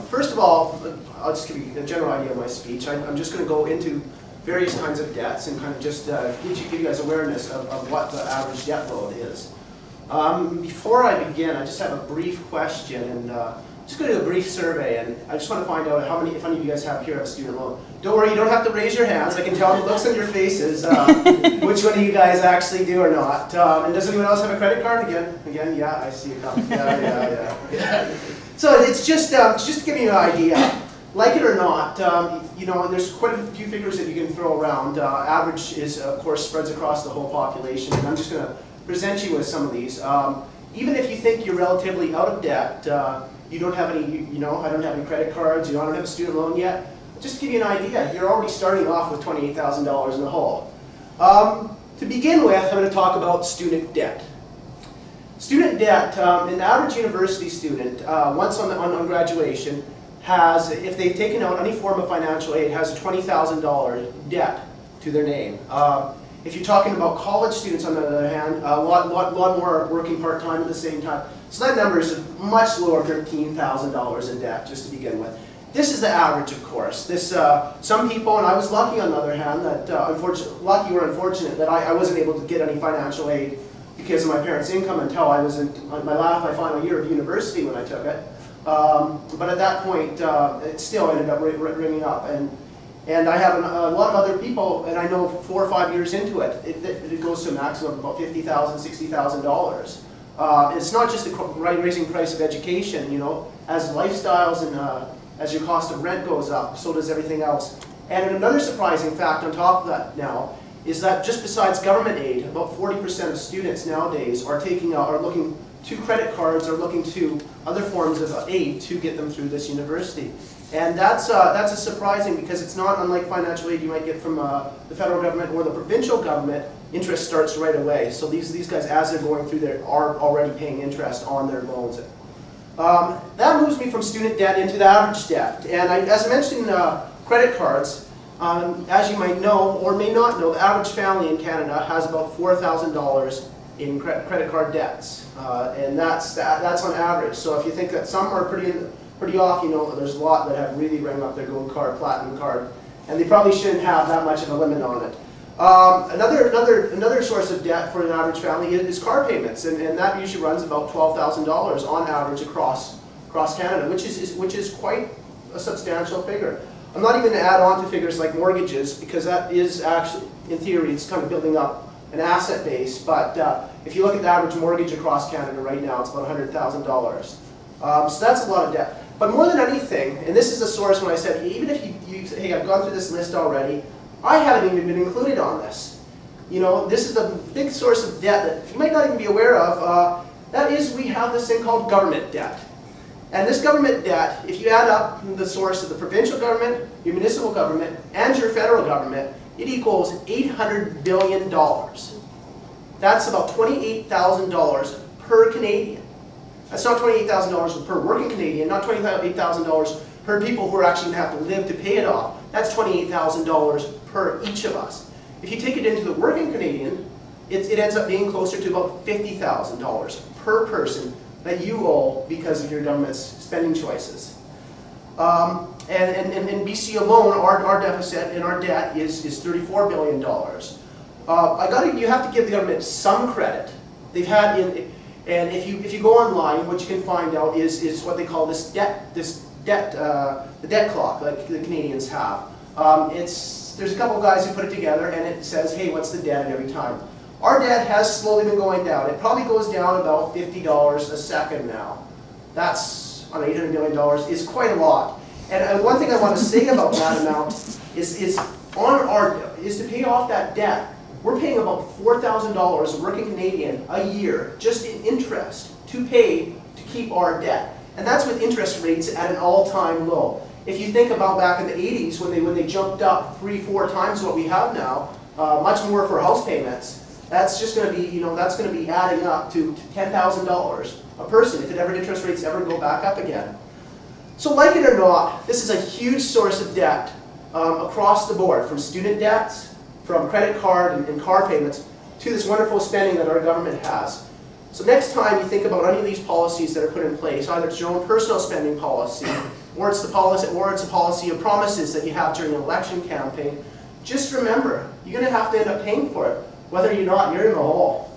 First of all, I'll just give you a general idea of my speech. I'm just going to go into various kinds of debts and kind of just give you guys awareness of what the average debt load is. Before I begin, I just have a brief question, and just going to do a brief survey, and I just want to find out if any of you guys have a student loan. Don't worry, you don't have to raise your hands. I can tell the looks on your faces which one of you guys actually do or not. And does anyone else have a credit card? Again, yeah, I see a couple. Yeah. So it's just to give you an idea. Like it or not, you know, there's quite a few figures that you can throw around. Average is, of course, spreads across the whole population, and I'm just going to present you with some of these. Even if you think you're relatively out of debt, you don't have any, I don't have any credit cards, you don't have a student loan yet, just to give you an idea, you're already starting off with $28,000 in the hole. To begin with, I'm going to talk about student debt. Student debt, an average university student, once on graduation, has, if they've taken out any form of financial aid, has a $20,000 debt to their name. If you're talking about college students, on the other hand, a lot more are working part-time at the same time. So that number is much lower, $13,000 in debt, just to begin with. This is the average, of course. This, some people, and I was lucky on the other hand, that lucky or unfortunate, that I wasn't able to get any financial aid because of my parents' income until I was in my final year of university when I took it. But at that point, it still ended up ringing up. And I have a lot of other people, and I know 4 or 5 years into it, it goes to a maximum of about $50,000, $60,000. It's not just the rising price of education, you know, as lifestyles and as your cost of rent goes up, so does everything else. And another surprising fact on top of that now is that just besides government aid, about 40% of students nowadays are looking to credit cards or looking to other forms of aid to get them through this university. And that's a surprising, because it's not unlike financial aid you might get from the federal government or the provincial government. Interest starts right away. So these guys, as they're going through there, are already paying interest on their loans. That moves me from student debt into the average debt. And as I mentioned, credit cards, as you might know or may not know, the average family in Canada has about $4,000 in credit card debts. And that's on average. So if you think that some are pretty off, you know, there's a lot that have really rang up their gold card, platinum card, and they probably shouldn't have that much of a limit on it. Another source of debt for an average family is car payments, and that usually runs about $12,000 on average across Canada, which is quite a substantial figure. I'm not even going to add on to figures like mortgages, because that is actually, in theory, it's kind of building up an asset base. But if you look at the average mortgage across Canada right now, it's about $100,000. So that's a lot of debt. But more than anything, and this is the source when I said, even if you say, hey, I've gone through this list already, I haven't even been included on this. You know, this is a big source of debt that you might not even be aware of. That is, we have this thing called government debt. And this government debt, if you add up the source of the provincial government, your municipal government, and your federal government, it equals $800 billion. That's about $28,000 per Canadian. That's not $28,000 per working Canadian, not $28,000 per people who are actually going to have to live to pay it off. That's $28,000 per each of us. If you take it into the working Canadian, it ends up being closer to about $50,000 per person that you owe because of your government's spending choices. And in BC alone, our deficit and our debt is $34 billion. You have to give the government some credit. They've had and if you go online, what you can find out is what they call the debt clock, like the Canadians have. There's a couple of guys who put it together, and it says, hey, what's the debt at every time? Our debt has slowly been going down. It probably goes down about $50 a second now. That's, on $800 billion, is quite a lot. And one thing I want to say about that amount is to pay off that debt. We're paying about $4,000 a working Canadian a year just in interest to pay to keep our debt. And that's with interest rates at an all-time low. If you think about back in the 80s when they jumped up 3-4 times what we have now, much more for house payments, that's just going to be, that's going to be adding up to $10,000 a person if interest rates ever go back up again. So like it or not, this is a huge source of debt across the board, from student debts, from credit card and car payments, to this wonderful spending that our government has. So next time you think about any of these policies that are put in place, either it's your own personal spending policy, or it's a policy of promises that you have during an election campaign, just remember, you're going to have to end up paying for it. Whether you're not, you're in the hole.